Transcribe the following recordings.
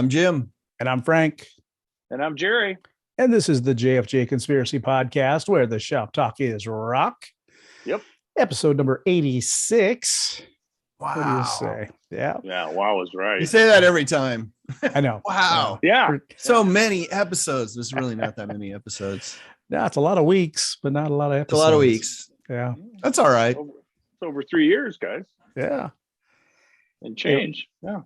I'm Jim. And I'm Frank. And I'm Jerry. And this is the JFJ Conspiracy Podcast, where the shop talk is rock. Yep. Episode number 86. Wow. What do you say? Yeah. Yeah, wow is right. You say that every time. I know. Wow. Yeah. So many episodes. There's really not that many episodes. Yeah, it's a lot of weeks, but not a lot of It's episodes. a lot of weeks. Yeah. That's all right. It's over 3 years, guys. Yeah. And change. Yeah.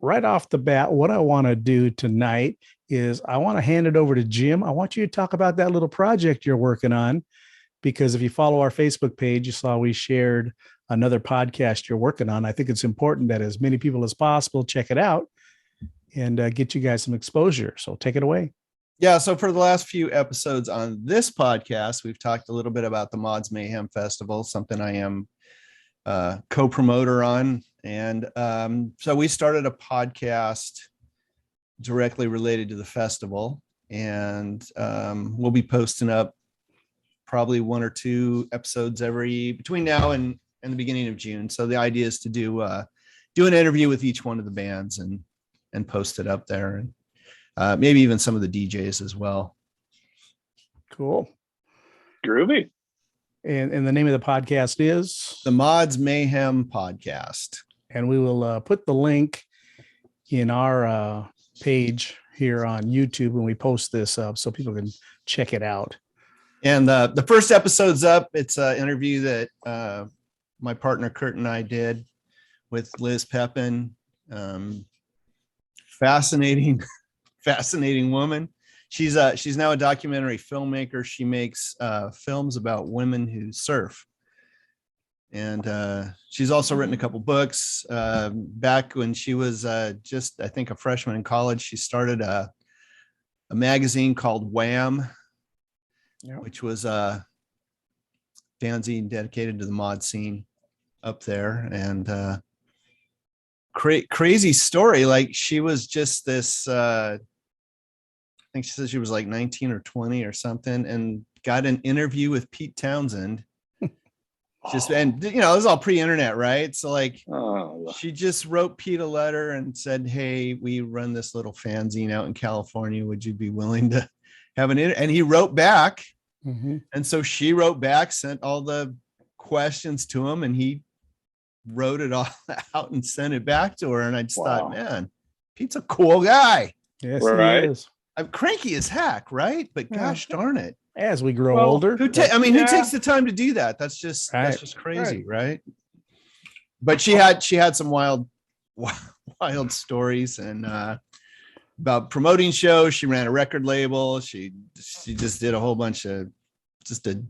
Right off the bat, what I want to do tonight is I want to hand it over to Jim. I want you to talk about that little project you're working on, because if you follow our Facebook page, you saw we shared another podcast you're working on. I think it's important that as many people as possible check it out and get you guys some exposure. So take it away. Yeah. So for the last few episodes on this podcast, we've talked a little bit about the Mods Mayhem Festival, something I am co-promoter on. And so we started a podcast directly related to the festival, and we'll be posting up probably 1 or 2 episodes between now and the beginning of June. So the idea is to do an interview with each one of the bands and post it up there, and maybe even some of the DJs as well. Cool. Groovy. And the name of the podcast is The Mods Mayhem Podcast. And we will put the link in our page here on YouTube when we post this up so people can check it out. And the first episode's up. It's an interview that my partner Kurt and I did with Liz Pepin. Fascinating woman. She's now a documentary filmmaker. She makes films about women who surf. And she's also written a couple books. Back when she was just, I think, a freshman in college, she started a magazine called Wham, which was a fanzine dedicated to the mod scene up there. And crazy story. Like, she was just this, I think she said she was like 19 or 20 or something, and got an interview with Pete Townsend. And it was all pre-internet, right? So she just wrote Pete a letter and said, "Hey, we run this little fanzine out in California. Would you be willing to have an interview?" And he wrote back. Mm-hmm. And so she wrote back, sent all the questions to him, and he wrote it all out and sent it back to her. And I just thought, man, Pete's a cool guy. Yes, right. He is. I'm cranky as heck, right? But gosh darn it. As we grow older, who takes the time to do that? That's just crazy, right? But she had some wild stories, and about promoting shows. She ran a record label. She just did a whole bunch of just a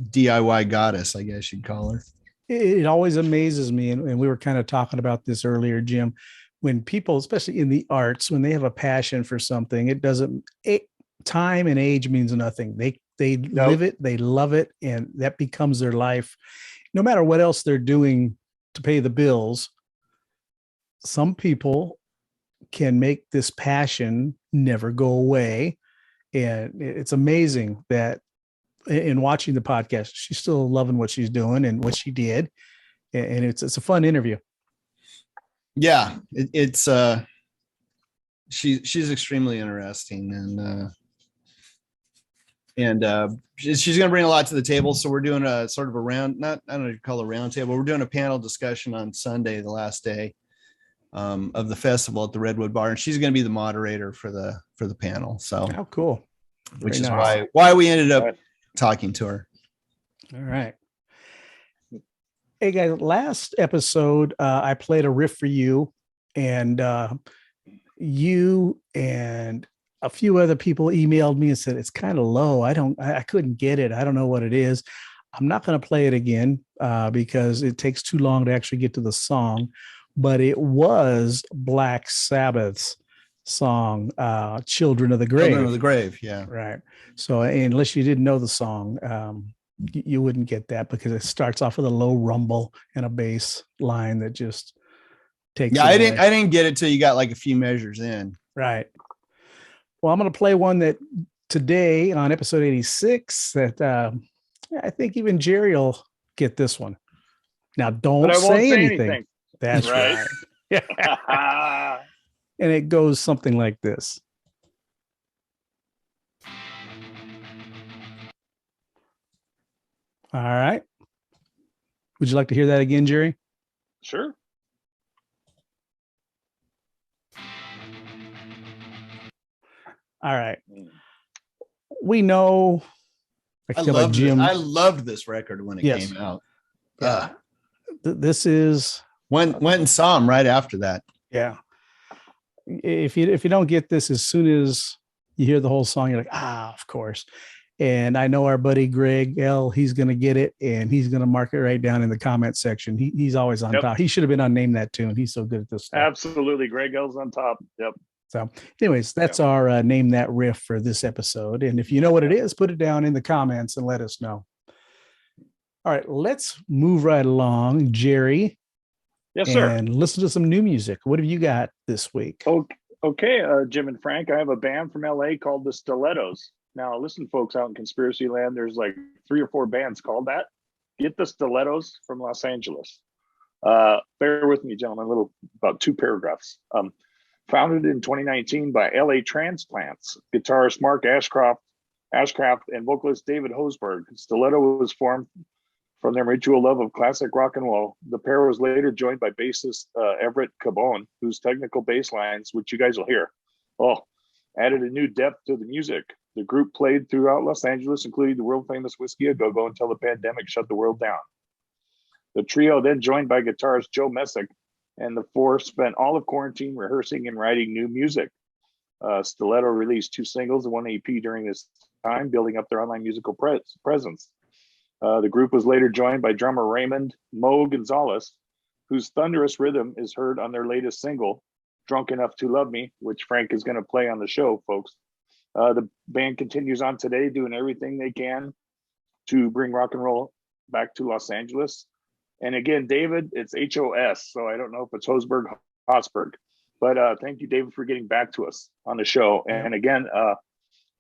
DIY goddess, I guess you'd call her. It always amazes me, and we were kind of talking about this earlier, Jim. When people, especially in the arts, when they have a passion for something, time and age means nothing. They live it, they love it, and that becomes their life. No matter what else they're doing to pay the bills, some people can make this passion never go away. And it's amazing that in watching the podcast, she's still loving what she's doing and what she did. And it's a fun interview. Yeah, she's extremely interesting, and she's going to bring a lot to the table. So we're doing a sort of a I don't know what you call a round table. We're doing a panel discussion on Sunday, the last day of the festival at the Redwood Bar, and she's going to be the moderator for the panel. So how cool! Which is why we ended up talking to her. All right. Hey guys, last episode I played a riff for you, and you and a few other people emailed me and said it's kind of low. I couldn't get it. I don't know what it is. I'm not going to play it again because it takes too long to actually get to the song. But it was Black Sabbath's song, "Children of the Grave." Children of the Grave, yeah. Right. So unless you didn't know the song, you wouldn't get that because it starts off with a low rumble and a bass line that just takes. Yeah, I didn't get it till you got like a few measures in. Right. Well, I'm going to play one that today on episode 86 that I think even Jerry will get this one. Now, don't say anything. That's right. And it goes something like this. All right. Would you like to hear that again, Jerry? Sure. All right. We know. I feel like loved Jim. I loved this record when it Yes. came out. Yeah. This is Went and saw him right after that. yeah. If you don't get this as soon as you hear the whole song, you're like, of course. And I know our buddy Greg L, he's going to get it, and he's going to mark it right down in the comment section. He's always on top. He should have been on Name That Tune. He's so good at this stuff. Absolutely. Greg L's on top. Yep. So anyways, that's our Name That Riff for this episode. And if you know what it is, put it down in the comments and let us know. All right, let's move right along, Jerry. Yes, sir. And listen to some new music. What have you got this week? Okay, Jim and Frank, I have a band from LA called the Stilettos. Now, listen, folks out in conspiracy land, there's like 3 or 4 bands called that. Get the Stilettos from Los Angeles. Bear with me, gentlemen, about 2 paragraphs. Founded in 2019 by LA transplants, guitarist Mark Ashcraft and vocalist David Hosberg. Stiletto was formed from their mutual love of classic rock and roll. The pair was later joined by bassist Everett Cabone, whose technical bass lines, which you guys will hear, added a new depth to the music. The group played throughout Los Angeles, including the world-famous Whiskey A Go-Go, until the pandemic shut the world down. The trio then joined by guitarist Joe Messick, and the 4 spent all of quarantine rehearsing and writing new music. Stiletto released 2 singles and 1 EP during this time, building up their online musical presence. The group was later joined by drummer Raymond Mo Gonzalez, whose thunderous rhythm is heard on their latest single, Drunk Enough to Love Me, which Frank is going to play on the show, folks. The band continues on today, doing everything they can to bring rock and roll back to Los Angeles. And again, David, it's H-O-S, so I don't know if it's Hosberg. But thank you, David, for getting back to us on the show. And again,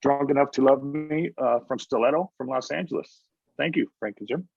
Drunk Enough to Love Me from Stiletto from Los Angeles. Thank you, Frank and Jim.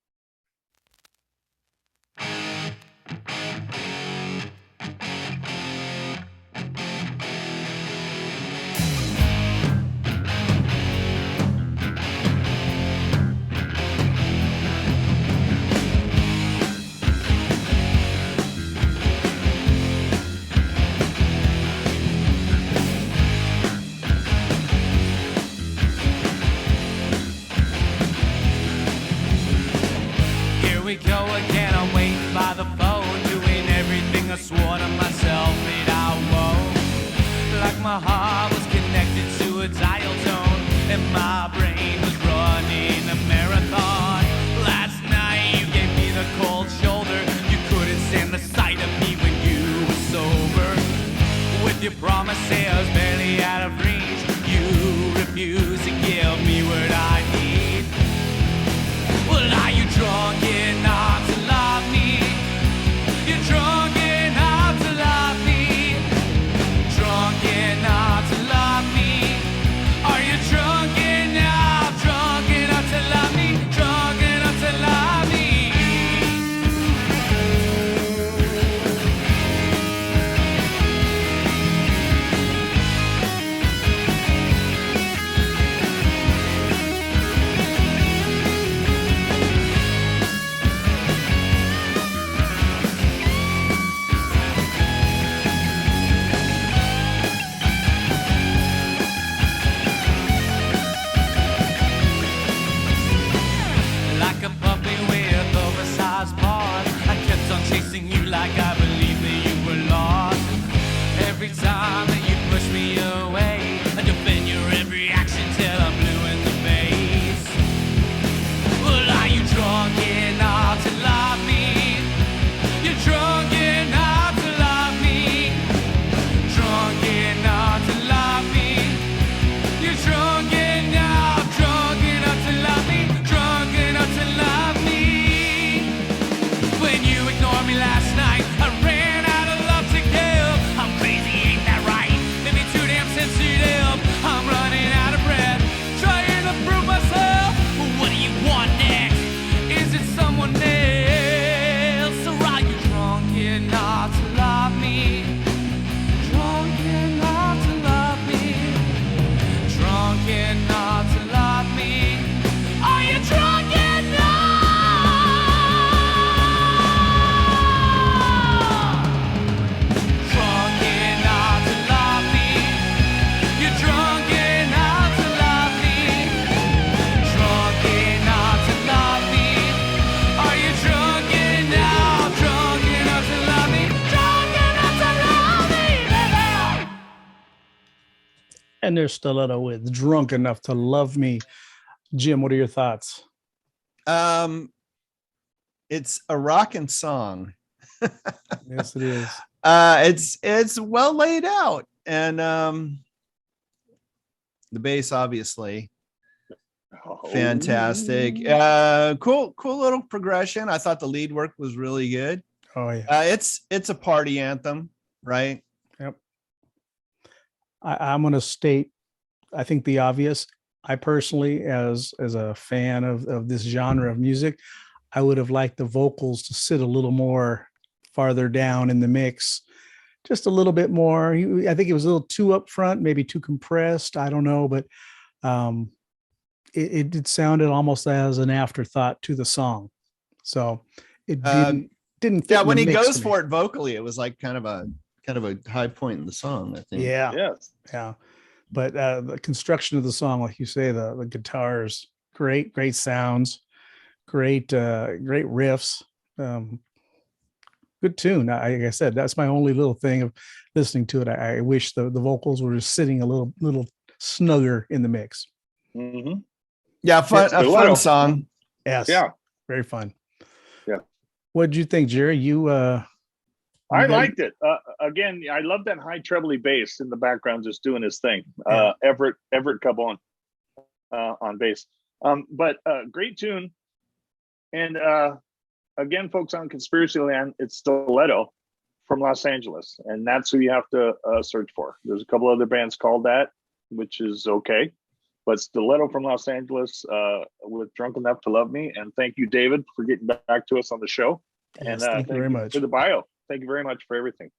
Swore to myself that I won't. Like my heart was connected to a dial tone, and my brain was running a marathon. Last night you gave me the cold shoulder. You couldn't stand the sight of me when you were sober. With your promises barely out of reach, you refused to give me what I need. Well, are you drunk enough to love me? You're drunk enough to love me, drunk enough to And there's Stiletto with Drunk Enough to Love Me. Jim, what are your thoughts? It's a rockin' song. Yes, it is. It's well laid out, and the bass obviously fantastic. Cool little progression. I thought the lead work was really good. Oh yeah. It's a party anthem, right? Yep. I'm going to state, I think the obvious. I personally, as a fan of this genre of music, I would have liked the vocals to sit a little more farther down in the mix, just a little bit more. I think it was a little too upfront, maybe too compressed. I don't know, but it sounded almost as an afterthought to the song. So it didn't fit. Yeah, when in the he mix goes to me. for it vocally, it was like kind of a high point in the song, I think. Yeah. Yes. Yeah. But the construction of the song, like you say, the guitars, great sounds, great riffs, good tune. Like I said, that's my only little thing of listening to it. I wish the vocals were just sitting a little snugger in the mix. Mm-hmm. Yeah, a fun song. Yes. Yeah. Very fun. Yeah. What did you think, Jerry? I liked it. Again, I love that high trebly bass in the background, just doing his thing. Yeah. Everett Cabon on bass. But great tune. And again, folks, on Conspiracy Land, it's Stiletto from Los Angeles, and that's who you have to search for. There's a couple other bands called that, which is okay, but Stiletto from Los Angeles with Drunk Enough to Love Me. And thank you, David, for getting back to us on the show. Yes, and thank you very much for the bio. Thank you very much for everything.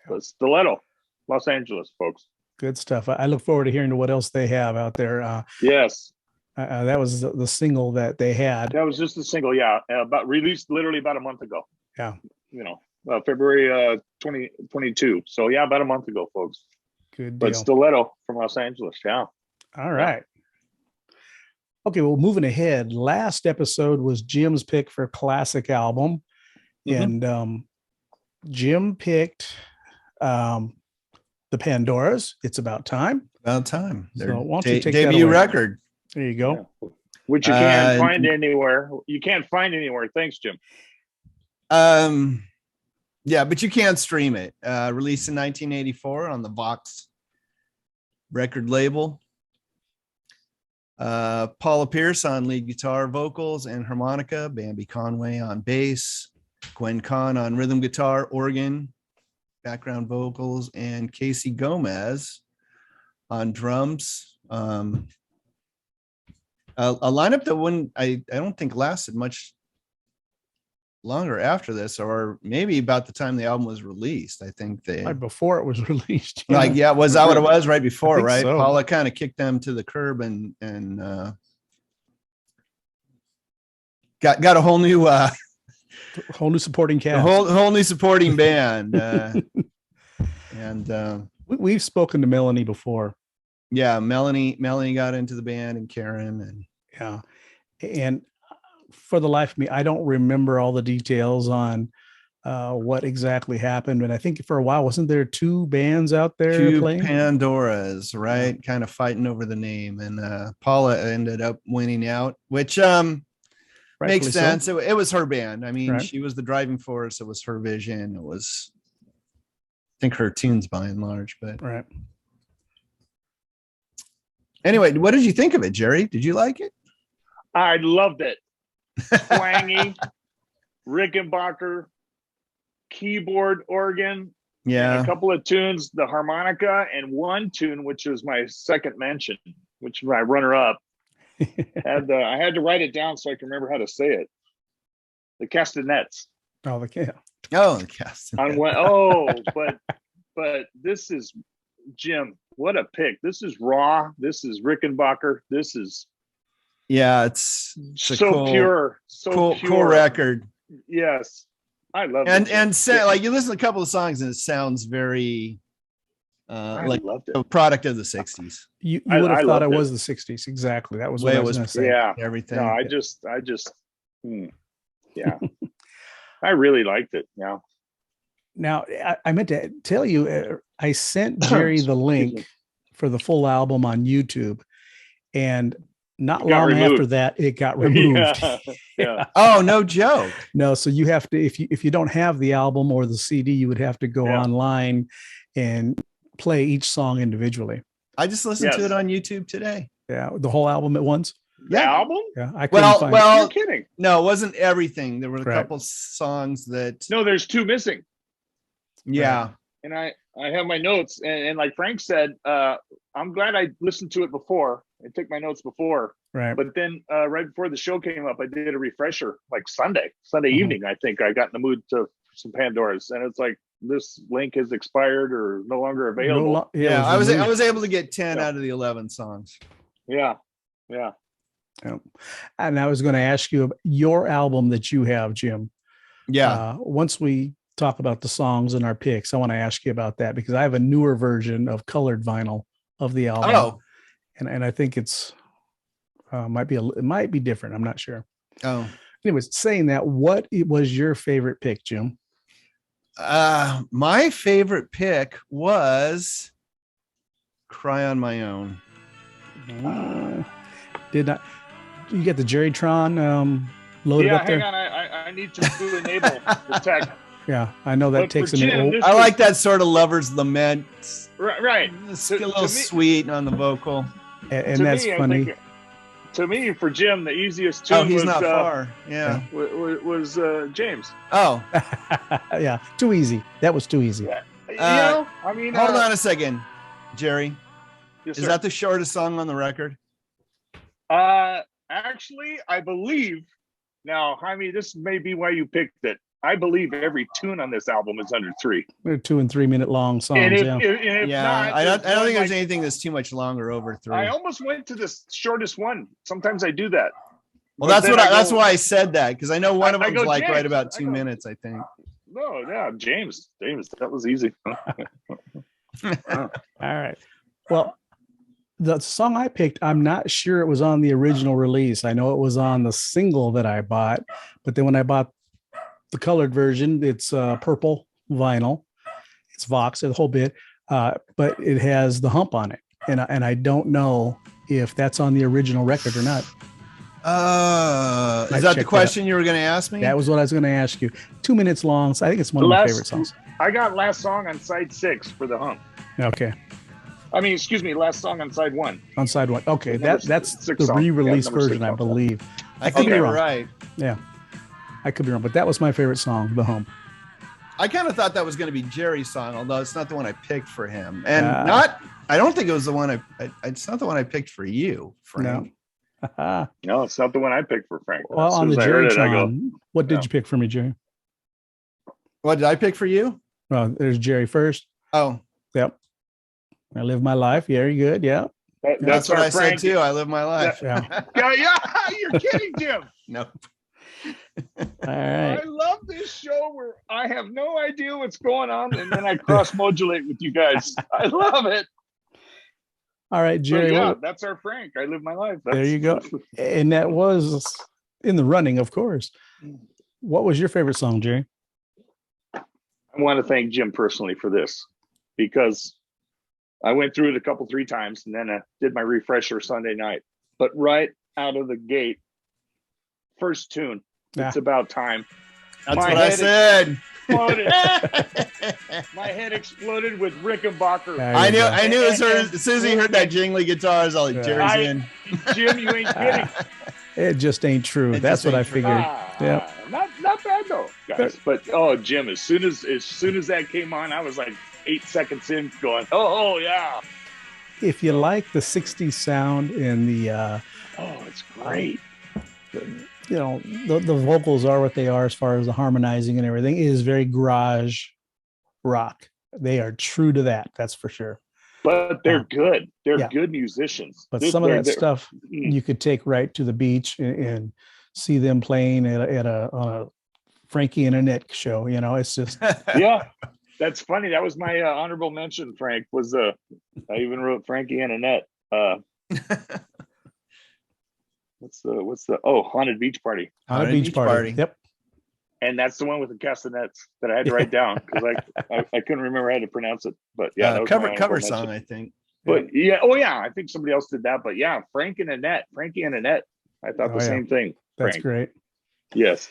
But Stiletto, Los Angeles, folks. Good stuff. I look forward to hearing what else they have out there. Yes. That was the single that they had. That was just a single, yeah. Released literally about a month ago. Yeah. February 2022. So yeah, about a month ago, folks. Good deal. But Stiletto from Los Angeles, yeah. All right. Okay, well, moving ahead. Last episode was Jim's pick for classic album. Mm-hmm. And Jim picked the Pandoras. It's About Time. About Time. So why don't you take debut that away? record. There you go. Yeah. Which you can't find anywhere. You can't find anywhere. Thanks, Jim. Yeah, but you can stream it. Released in 1984 on the Vox record label. Paula Pierce on lead guitar, vocals, and harmonica. Bambi Conway on bass. Gwen Kahn on rhythm guitar, organ, background vocals, and Casey Gomez on drums. A lineup that I don't think lasted much longer after this, or maybe about the time the album was released. I think right before it was released. Was that what it was? Right before, right? So. Paula kind of kicked them to the curb and got a whole new supporting cast, whole new supporting band. We've spoken to Melanie before. Yeah, Melanie got into the band, and Karen, and for the life of me, I don't remember all the details on what exactly happened. And I think for a while, wasn't there two bands out there playing? Pandoras, right? Yeah. Kind of fighting over the name, and Paula ended up winning out, which makes sense. So. It was her band. I mean, She was the driving force. It was her vision. It was, I think, her tunes by and large. But right. Anyway, what did you think of it, Jerry? Did you like it? I loved it. Twangy, Rickenbacker, keyboard, organ. Yeah. A couple of tunes, the harmonica, and one tune, which was my second mention, which was my runner-up. I had to write it down so I can remember how to say it. The castanets. Oh, the castanets. But this is Jim. What a pick! This is raw. This is Rickenbacker. This is it's so cool, pure, so cool record. Yes, I love it. And like you listen to a couple of songs and it sounds very like a product of the 60s. You would have thought it was the 60s. Exactly. That was what I was going to say. Yeah, everything. No, I just yeah. I really liked it. Yeah. Now, I meant to tell you, I sent Jerry the link for the full album on YouTube, and not It got long removed. after that, it got removed. Yeah. Oh, no joke. No, so you have to, if you don't have the album or the CD, you would have to go Yeah. online and play each song individually. I just listened to Yes. it on YouTube today. Yeah, the whole album at once. The Yeah. album? Yeah, I couldn't find it. You're kidding. No, it wasn't everything. There were a Right. couple songs that, No, there's 2 missing. yeah. And I have my notes, and like Frank said, I'm glad I listened to it before. I took my notes before, Right. but then right before the show came up, I did a refresher like Sunday Mhm. evening. I think I got in the mood to some Pandoras, and it's like this link has expired or no longer available. Yeah, it I was removed. able to get 10 Yeah. out of the 11 songs. Yeah. And I was going to ask you about your album that you have, Jim. Yeah. Once we talk about the songs and our picks, I want to ask you about that because I have a newer version of colored vinyl of the album. Oh. And I think it's it might be different. I'm not sure. Oh. Anyways, saying that, what was your favorite pick, Jim? My favorite pick was Cry on My Own. Did not you get the Jerry Tron loaded Yeah, up there? hang on. I need to enable the tech. Yeah, I know that But takes for a minute. Jim, Oh, this I was- like that sort of lover's lament. Right. It's To- a to little me- sweet on the vocal. and To that's me, I funny. think, to me, for Jim, the easiest tune Oh, he's was, not far. Yeah. was James. Oh, Yeah, too easy. That was too easy. I mean, hold on a second, Jerry. yes, Is sir. that the shortest song on the record? Actually, I believe. Now, Jaime, this may be why you picked it. I believe every tune on this album is under 3. They're 2 and 3 minute long songs. And if, Yeah. if Yeah, not, I don't there's think there's one, anything that's too much longer over 3. I almost went to the shortest one. Sometimes I do that. Well, But that's then that's go- why I said that, because I know one of I them's go, like right James. about I 2 go- minutes, I think. No, yeah, James, that was easy. All right. Well, the song I picked, I'm not sure it was on the original release. I know it was on the single that I bought, but then when I bought the colored version, it's purple vinyl. It's Vox, the whole bit, but it has the hump on it, and I don't know if that's on the original record or not. Is Might that the check question you were going to ask me? That was what I was going to ask you. 2 minutes long, so I think it's one of my Last- favorite songs. I got last song on side 6 for the hump. Okay, I mean, excuse me, last song on side 1. on side 1. Okay, Number that's six the song. re-release Yeah, number six version, I song. believe. I could think be you're wrong. right. I could be wrong, but that was my favorite song, The Hump. I kind of thought that was going to be Jerry's song, although it's not the one I picked for him, and Ah. I don't think it was the one it's not the one I picked for you, Frank. No. No, it's not the one I picked for Frank. Well, As soon on the as I heard Jerry it, I go, Tron, what did yeah. you pick for me, Jerry? What did I pick for you? Oh, there's Jerry first. Oh, Yep. I live my life. Very good. Yeah. that's what our I Frank. said too. I live my life. Yeah. Yeah, you're kidding, Jim. No. All right. I love this show where I have no idea what's going on, and then I cross modulate with you guys. I love it. All right, So, Jerry. yeah, what- that's our Frank. I live my life. There you go. And that was in the running, of course. What was your favorite song, Jerry? I want to thank Jim personally for this because I went through it 3 times and then I did my refresher Sunday night. But right out of the gate, first tune, Yeah. It's About Time. That's My what I head said. Exploded. My head exploded with Rickenbacker. There I you knew go. I knew as soon as he heard that jingly guitar, I was like, Yeah. Jerry's in. Jim, you ain't kidding. It just ain't true. It That's just what I ain't true. figured. Ah, not bad though, guys. But Jim, as soon as that came on, I was like 8 seconds in, going, oh yeah, If you like the 60s sound and the it's great. the vocals are what they are as far as the harmonizing and everything, it is very garage rock. They are true to that. That's for sure. But they're good. They're Yeah. good musicians. But They're- some of that they're- stuff Mm. you could take right to the beach and see them playing on a Frankie and Annette show. It's just Yeah, that's funny. That was my honorable mention. Frank was I even wrote Frankie and Annette. What's the Haunted Beach Party? on a beach party. Yep. And that's the one with the castanets that I had to write down because I couldn't remember how to pronounce it. But yeah, that was my cover honorable song, mention. I think. But yeah, I think somebody else did that. But yeah, Frankie and Annette. I thought the same thing. That's Frank. great. Yes.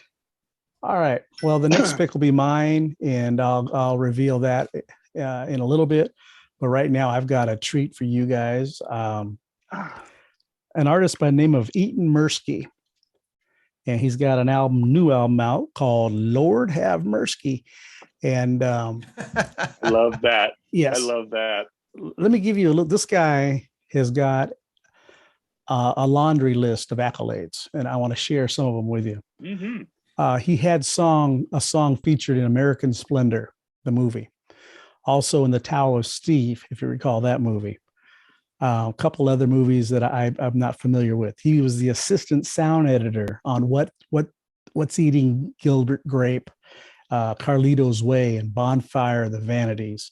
All right. Well, the next pick will be mine, and I'll reveal that in a little bit. But right now, I've got a treat for you guys. An artist by the name of Eytan Mirsky, and he's got an new album out called "Lord Have Mirsky." And love that. Yes, I love that. Let me give you a little. This guy has got a laundry list of accolades, and I want to share some of them with you. Mm-hmm. He had a song featured in American Splendor, the movie, also in The Tower of Steve, if you recall that movie. A couple other movies that I'm not familiar with. He was the assistant sound editor on What's Eating Gilbert Grape, Carlito's Way, and Bonfire of the Vanities.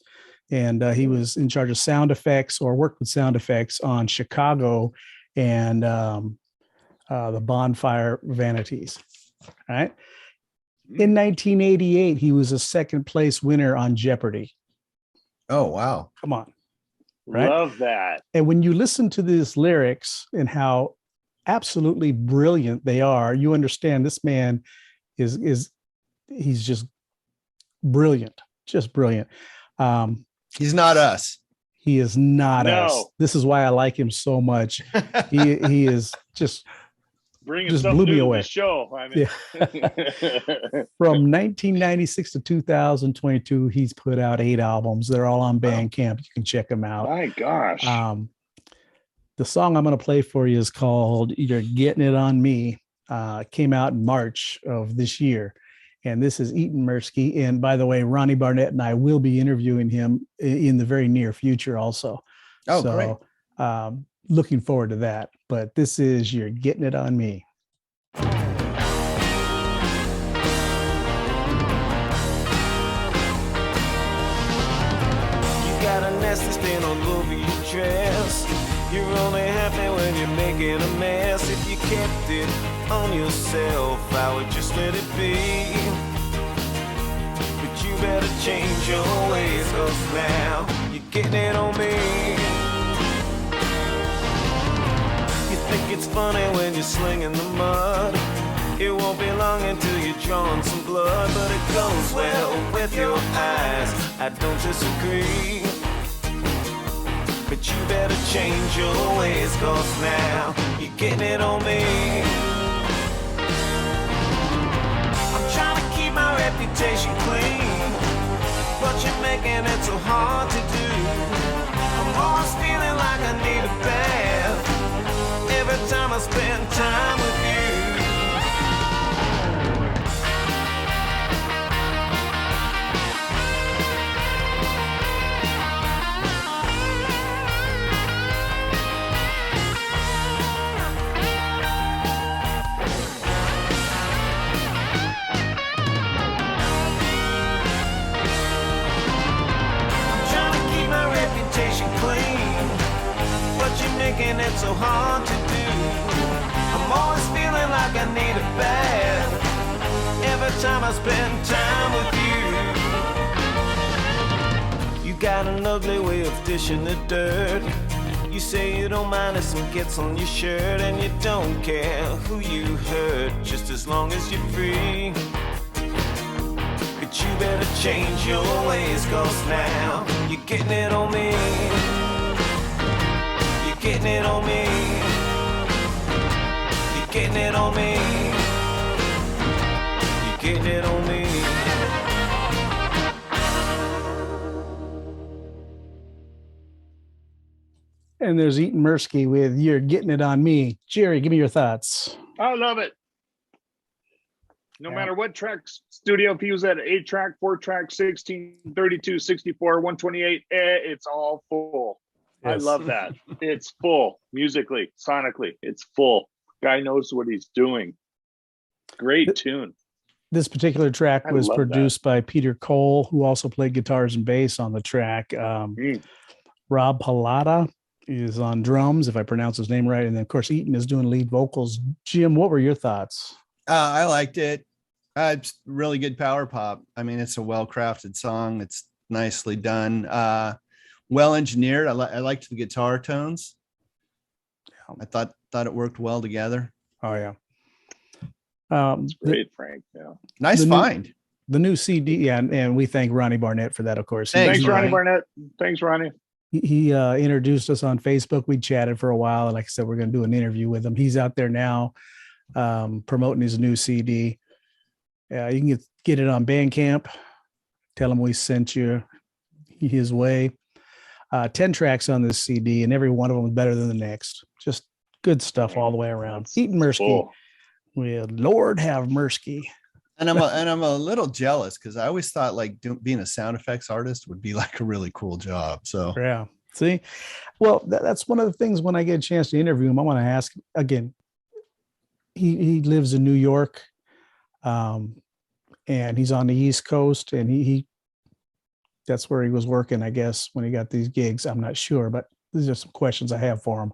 And he was in charge of sound effects, or worked with sound effects on Chicago and the Bonfire Vanities. All right. In 1988, he was a second place winner on Jeopardy. Oh, wow. Come on. Right? Love that. And when you listen to these lyrics and how absolutely brilliant they are, you understand this man he's just brilliant, just brilliant. He's not us. He is not us. This is why I like him so much. He is just blew me away. Show. I mean. From 1996 to 2022, he's put out 8 albums. They're all on Bandcamp. You can check them out. My gosh. The song I'm going to play for you is called "You're Getting It On Me." It came out in March of this year. And this is Eytan Mirsky. And by the way, Ronnie Barnett and I will be interviewing him in the very near future also. Oh, great. Looking forward to that. But this is "You're Getting It On Me." You got a nasty stain all over your dress. You're only happy when you're making a mess. If you kept it on yourself, I would just let it be. But you better change your ways, 'cause now you're getting it on me. You think it's funny when you're slinging the mud. It won't be long until you're drawing some blood, but it goes well with your eyes. I don't disagree. But you better change your ways, 'cause now you're getting it on me. I'm trying to keep my reputation clean, but you're making it so hard to do. I'm always feeling like I need a bath every time I spend time with you. Clean, but you're making it so hard to do. I'm always feeling like I need a bath every time I spend time with you. You got an ugly way of dishing the dirt. You say you don't mind if some gets on your shirt, and you don't care who you hurt, just as long as you're free. But you better change your ways, 'cause now you're getting it on me. You're getting it on me. You're getting it on me. You're getting it on me. And there's Eytan Mirsky with "You're Getting It On Me." Jerry, give me your thoughts. I love it. No matter what tracks, studio, if he was at 8-track, 4-track, 16, 32, 64, 128, it's all full. Yes. I love that. It's full musically, sonically. It's full. Guy knows what he's doing. Great tune. This particular track was produced by Peter Cole, who also played guitars and bass on the track. Rob Pallotta is on drums, if I pronounce his name right. And then, of course, Eytan is doing lead vocals. Jim, what were your thoughts? I liked it. It's really good power pop. I mean, it's a well-crafted song. It's nicely done. well engineered. I liked the guitar tones. I thought it worked well together. Oh yeah. Great, Frank. Yeah. Nice find. The new CD, yeah, and we thank Ronnie Barnett for that, of course. Thanks, Ronnie Barnett. Thanks, Ronnie. He introduced us on Facebook. We chatted for a while, and like I said, we're going to do an interview with him. He's out there now promoting his new CD. You can get it on Bandcamp. Tell him we sent you his way. 10 tracks on this CD, and every one of them is better than the next. Just good stuff all the way around. Eytan Mirsky with Lord Have Mirsky. And I'm a little jealous because I always thought like being a sound effects artist would be like a really cool job. So yeah, see, well, that's one of the things when I get a chance to interview him, I want to ask again. He lives in New York, and he's on the East Coast, and he that's where he was working, I guess, when he got these gigs. I'm not sure, but these are some questions I have for him.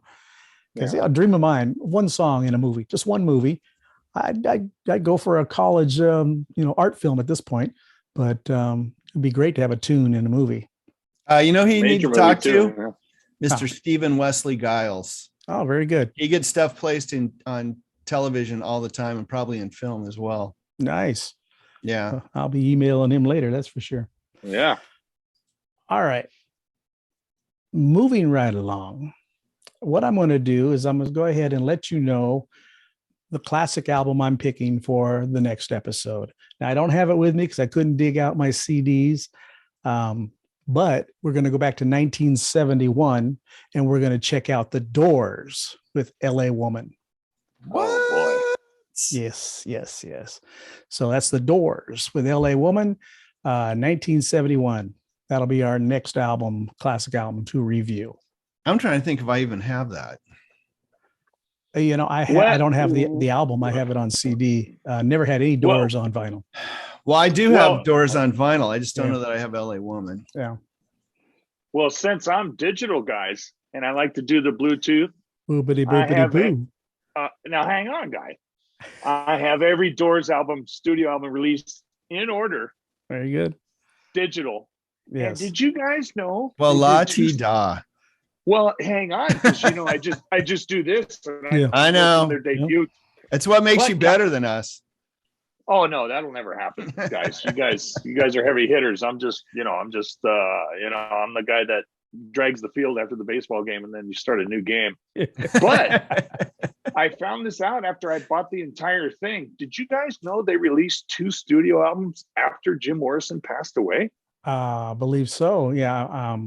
Because a dream of mine, one song in a movie, just one movie. I'd go for a college, art film at this point, but it'd be great to have a tune in a movie. Who you need to talk to? Yeah. Mr. Stephen Wesley Giles. Oh, very good. He gets stuff placed on television all the time and probably in film as well. Nice. Yeah. I'll be emailing him later. That's for sure. Yeah. All right. Moving right along. What I'm going to do is I'm going to go ahead and let you know the classic album I'm picking for the next episode. Now, I don't have it with me because I couldn't dig out my CDs, but we're going to go back to 1971 and we're going to check out The Doors with LA Woman. What? Oh, Yes. So that's The Doors with LA Woman, 1971. That'll be our next album, classic album to review. I'm trying to think if I even have that. I don't have the album. I have it on CD. Never had any Doors on vinyl. Well, I do have Doors on vinyl. I just don't know that I have LA Woman. Yeah. Well, since I'm digital, guys, and I like to do the Bluetooth. Boopity boopity boo. Now, hang on, guy. I have every Doors album, studio album released in order. Very good. Digital. Yes. And did you guys know? Well, la ti da. Well, hang on, because I just do this. And I know. Their debut. It's what makes you better than us. Oh no, that'll never happen, guys. You guys are heavy hitters. I'm the guy that drags the field after the baseball game, and then you start a new game. But I found this out after I bought the entire thing. Did you guys know they released 2 studio albums after Jim Morrison passed away? I believe so. Yeah.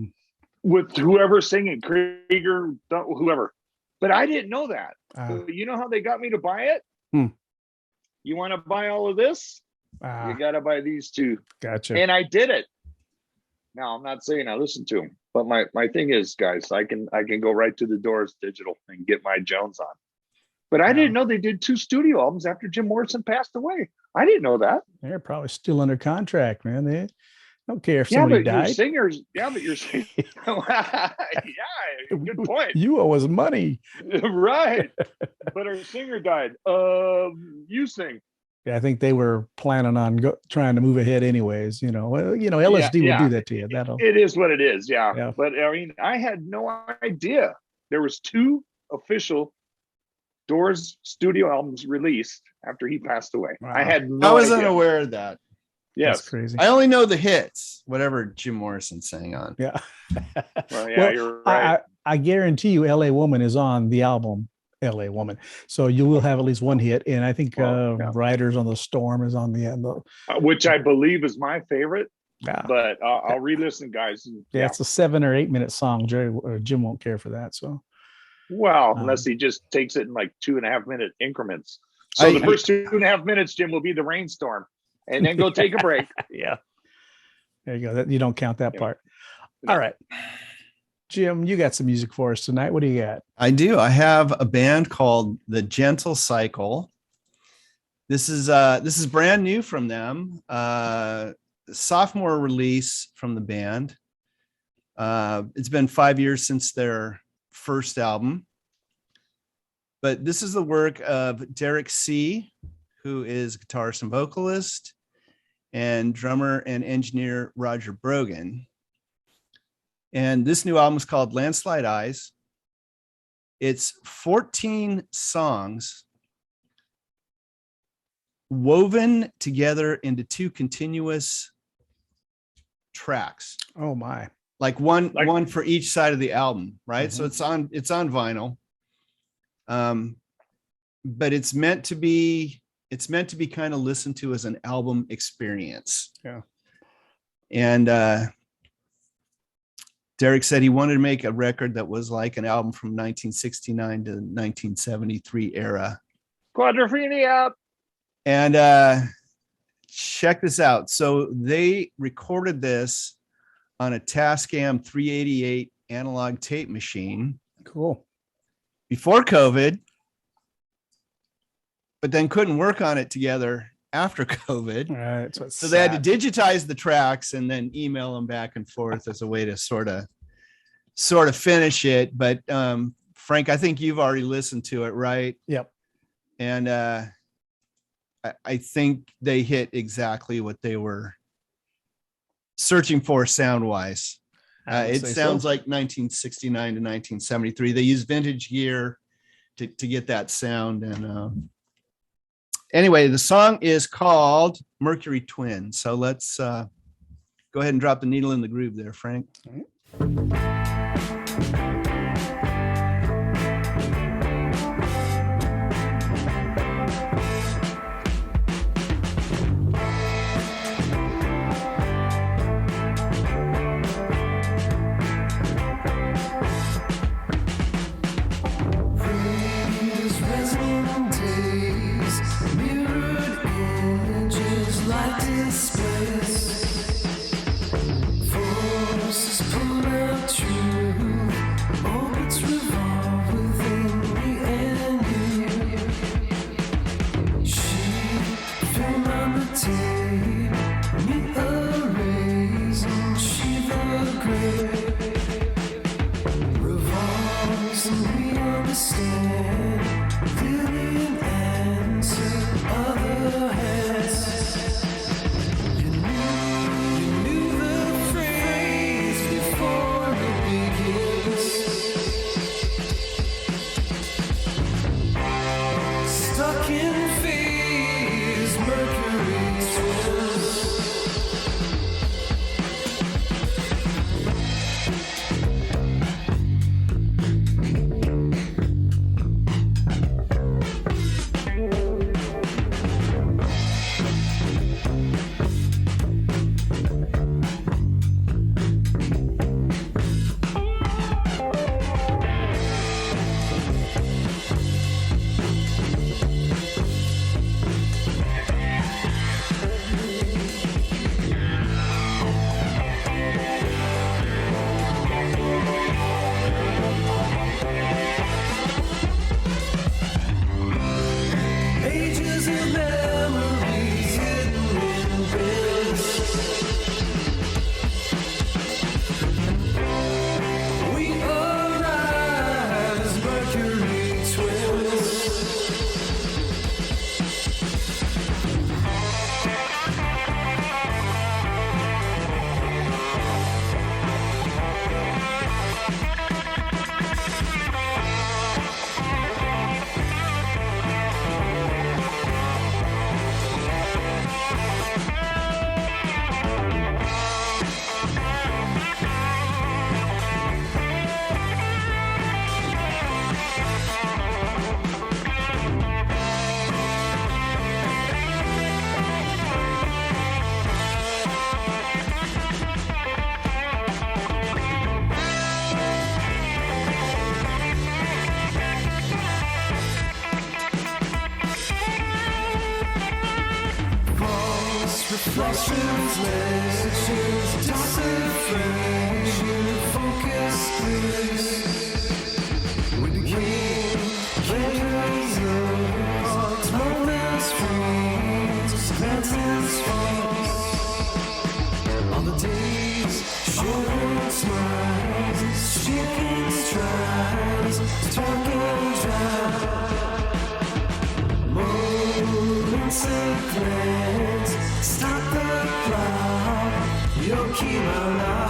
With whoever singing, Krieger, whoever. But I didn't know that. You know how they got me to buy it? You want to buy all of this? You got to buy these 2. Gotcha. And I did it. Now, I'm not saying I listened to them, but my thing is, guys, I can go right to the Doors digital and get my Jones on. But I didn't know they did 2 studio albums after Jim Morrison passed away. I didn't know that. They're probably still under contract, man. They don't care if somebody died. Your singers, but you're singing. Yeah, good point. You owe us money. Right. But our singer died. You sing. Yeah, I think they were planning on trying to move ahead anyways. LSD will do that to you. It is what it is. Yeah. But I mean, I had no idea there was 2 official Doors studio albums released after he passed away. Wow. I was unaware of that. Yes. That's crazy. I only know the hits, whatever Jim Morrison sang on. Yeah. Well, you're right. I guarantee you LA Woman is on the album LA Woman. So you will have at least one hit. And I think Riders on the Storm is on the end. Which I believe is my favorite. Yeah. But I'll re-listen, guys. Yeah, it's a 7 or 8 minute song. Jim won't care for that. So. Well, unless he just takes it in like 2.5 minute increments. So the first 2.5 minutes, Jim, will be the rainstorm. And then go take a break. Yeah. There you go. You don't count that part. All right. Jim, you got some music for us tonight. What do you got? I do. I have a band called The Gentle Cycle. This is brand new from them. Sophomore release from the band. It's been 5 years since their first album. But this is the work of Derek C., who is guitarist and vocalist, and drummer and engineer Roger Brogan. And this new album is called Landslide Eyes. It's 14 songs woven together into 2 continuous tracks. Oh my. Like one for each side of the album, right? So it's on vinyl. But it's meant to be kind of listened to as an album experience. Yeah. And Derek said he wanted to make a record that was like an album from 1969 to 1973 era. Quadrophenia. And check this out. So they recorded this on a Tascam 388 analog tape machine. Cool. Before COVID, but then couldn't work on it together after COVID. Right. So they had to digitize the tracks and then email them back and forth as a way to sort of finish it. But Frank, I think you've already listened to it, right? Yep. And I think they hit exactly what they were searching for sound wise. It sounds like 1969 to 1973. They use vintage gear to get that sound. And anyway, the song is called Mercury Twin. So let's go ahead and drop the needle in the groove there, Frank. All right. Reflections, lectures, decipheration, focus, grace. When the king carries on, moments falls, glances falls. On the days, short smiles, shaking strides, talking dry. Moments of glance. Stop the clock, you'll keep alive.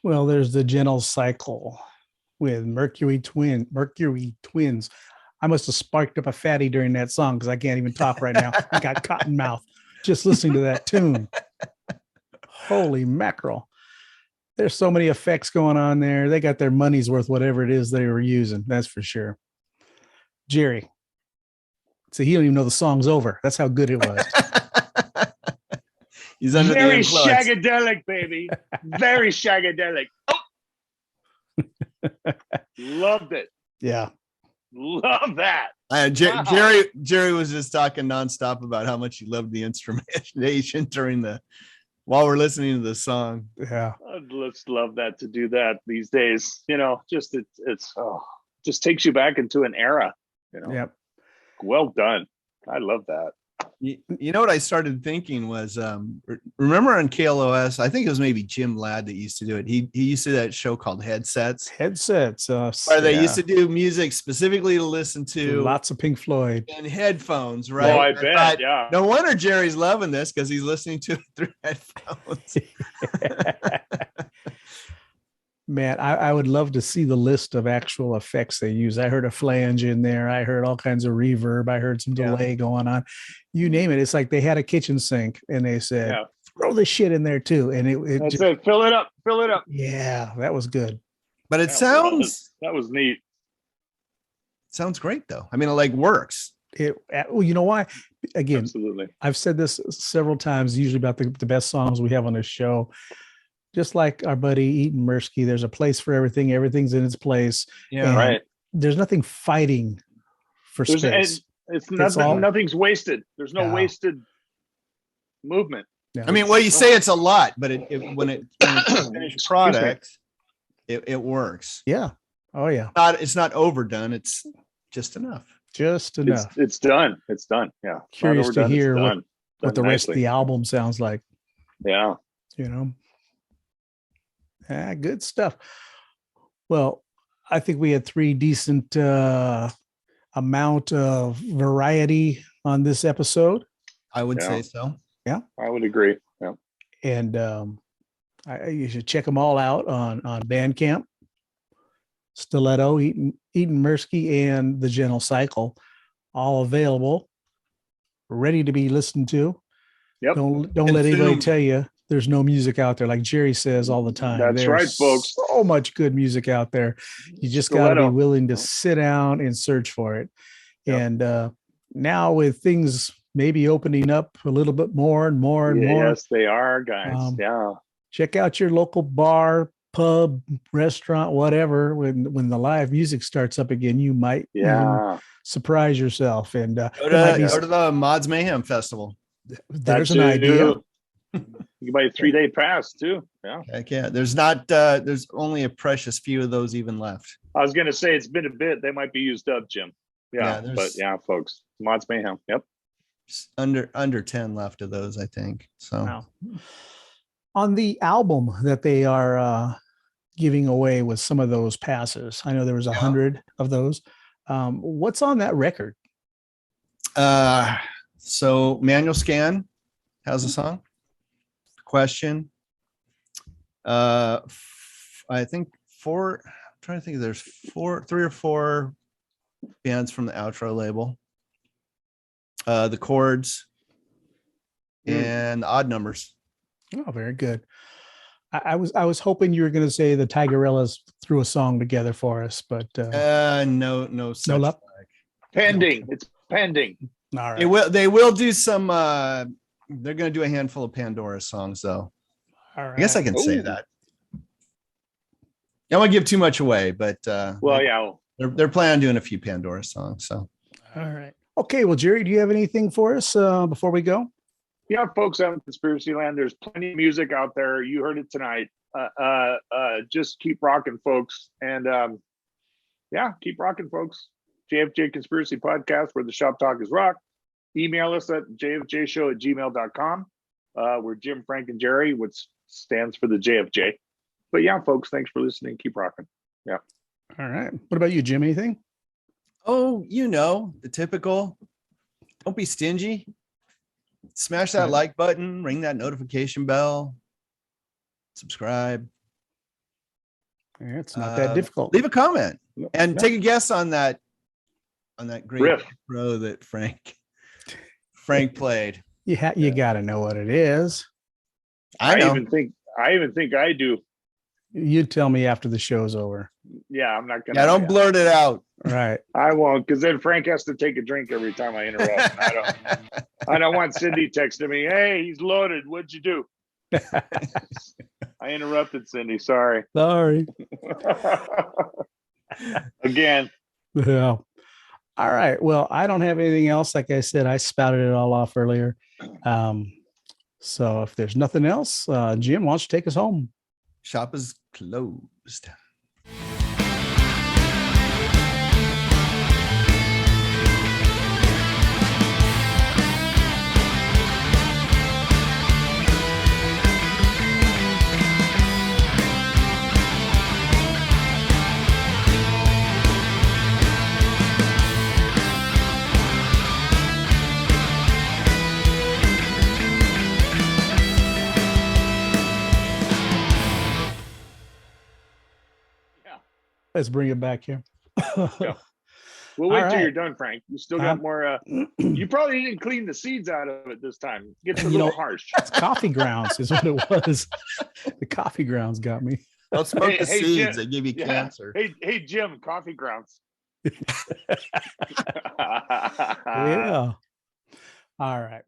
Well, there's the Gentle Cycle with Mercury Twins. I must have sparked up a fatty during that song because I can't even talk right now. I got cotton mouth just listening to that tune. Holy mackerel. There's so many effects going on there. They got their money's worth, whatever it is they were using. That's for sure. Jerry. So he don't even know the song's over. That's how good it was. He's under Very the influence. shagadelic, baby. Very shagadelic. Oh. Loved it. Yeah. Love that. Wow. Jerry was just talking nonstop about how much he loved the instrumentation while we're listening to the song. Yeah. I'd just love that to do that these days. You know, just just takes you back into an era. You know. Yep. Well done. I love that. You know what I started thinking was, remember on KLOS, I think it was maybe Jim Ladd that used to do it. He used to do that show called Headsets. Where they used to do music specifically to listen to. Lots of Pink Floyd. And headphones, right? Oh, I bet, thought, yeah. No wonder Jerry's loving this because he's listening to it through headphones. Man, I would love to see the list of actual effects they use. I heard a flange in there. I heard all kinds of reverb. I heard some delay going on. You name it. It's like they had a kitchen sink and they said, throw this shit in there too. And it just, fill it up. Yeah, that was good. But that was neat. Sounds great though. I mean, it like works. Well, you know why? Again, absolutely. I've said this several times, usually about the best songs we have on this show. Just like our buddy Eytan Mirsky, there's a place for everything. Everything's in its place. Yeah, right. There's nothing fighting for space. Nothing's wasted. There's no wasted movement. Yeah. I mean, well, you say it's a lot, but when it's finished product, it works. Yeah. Oh yeah. It's not overdone. It's just enough. Just enough. It's done. It's done. Yeah. Curious to hear what the rest of nicely. the album sounds like. Yeah. You know. Good stuff. Well, I think we had 3 decent amount of variety on this episode. I would say so. Yeah, I would agree. Yeah, and you should check them all out on Bandcamp. Stiletto, Eytan Mirsky, and the Gentle Cycle, all available, ready to be listened to. Yep. Don't let anybody tell you there's no music out there, like Jerry says all the time. That's right, folks. So much good music out there. You just got to be willing to sit down and search for it. Yep. And now with things maybe opening up a little bit more and more. Yes, they are, guys. Check out your local bar, pub, restaurant, whatever. When the live music starts up again, you might surprise yourself. And go to the Mods Mayhem Festival. There's an idea. You can buy a 3-day pass too. Yeah. Heck yeah. There's only a precious few of those even left. I was gonna say it's been a bit. They might be used up, Jim. But folks, Mods Mayhem. Yep. Just under 10 left of those, I think. So wow. On the album that they are giving away with some of those passes, I know there was 100 of those. What's on that record? So Manual Scan has a song. Question. I think 4. I'm trying to think. There's 3 or 4 bands from the Outro label. The Chords and the Odd Numbers. Oh, very good. I was hoping you were going to say the Tigerellas threw a song together for us, but no luck. Pending. It's pending. All right. They will do some. They're going to do a handful of Pandoras songs, though. All right. I guess I can say that. I don't want to give too much away, but they're planning on doing a few Pandora songs. So, all right. Okay. Well, Jerry, do you have anything for us before we go? Yeah, folks out in Conspiracy Land, there's plenty of music out there. You heard it tonight. Just keep rocking, folks. And keep rocking, folks. JFJ Conspiracy Podcast, where the shop talk is rock. Email us at jfjshow@gmail.com. We're Jim, Frank, and Jerry, which stands for the JFJ. But yeah, folks, thanks for listening. Keep rocking. Yeah. All right. What about you, Jim? Anything? Oh, the typical. Don't be stingy. Smash that like button, ring that notification bell, subscribe. It's not that difficult. Leave a comment and No. take a guess on that great Riff. intro that Frank played. You got to know what it is. I know. I even think I do. You tell me after the show's over. Yeah, I'm not gonna. Yeah, don't blurt it out. Right. I won't, because then Frank has to take a drink every time I interrupt. And I don't want Cindy texting me, "Hey, he's loaded. What'd you do?" I interrupted Cindy. Sorry. Sorry. Again. Yeah. All right. Well, I don't have anything else. Like I said, I spouted it all off earlier. So if there's nothing else, Jim, why don't you take us home? Shop is closed. Let's bring it back here. Yeah. We'll wait All till right. you're done, Frank. You still got more. You probably didn't clean the seeds out of it this time. It gets a little harsh. It's coffee grounds is what it was. The coffee grounds got me. Don't smoke the seeds. Jim. They give you cancer. Hey, Jim, coffee grounds. Yeah. All right.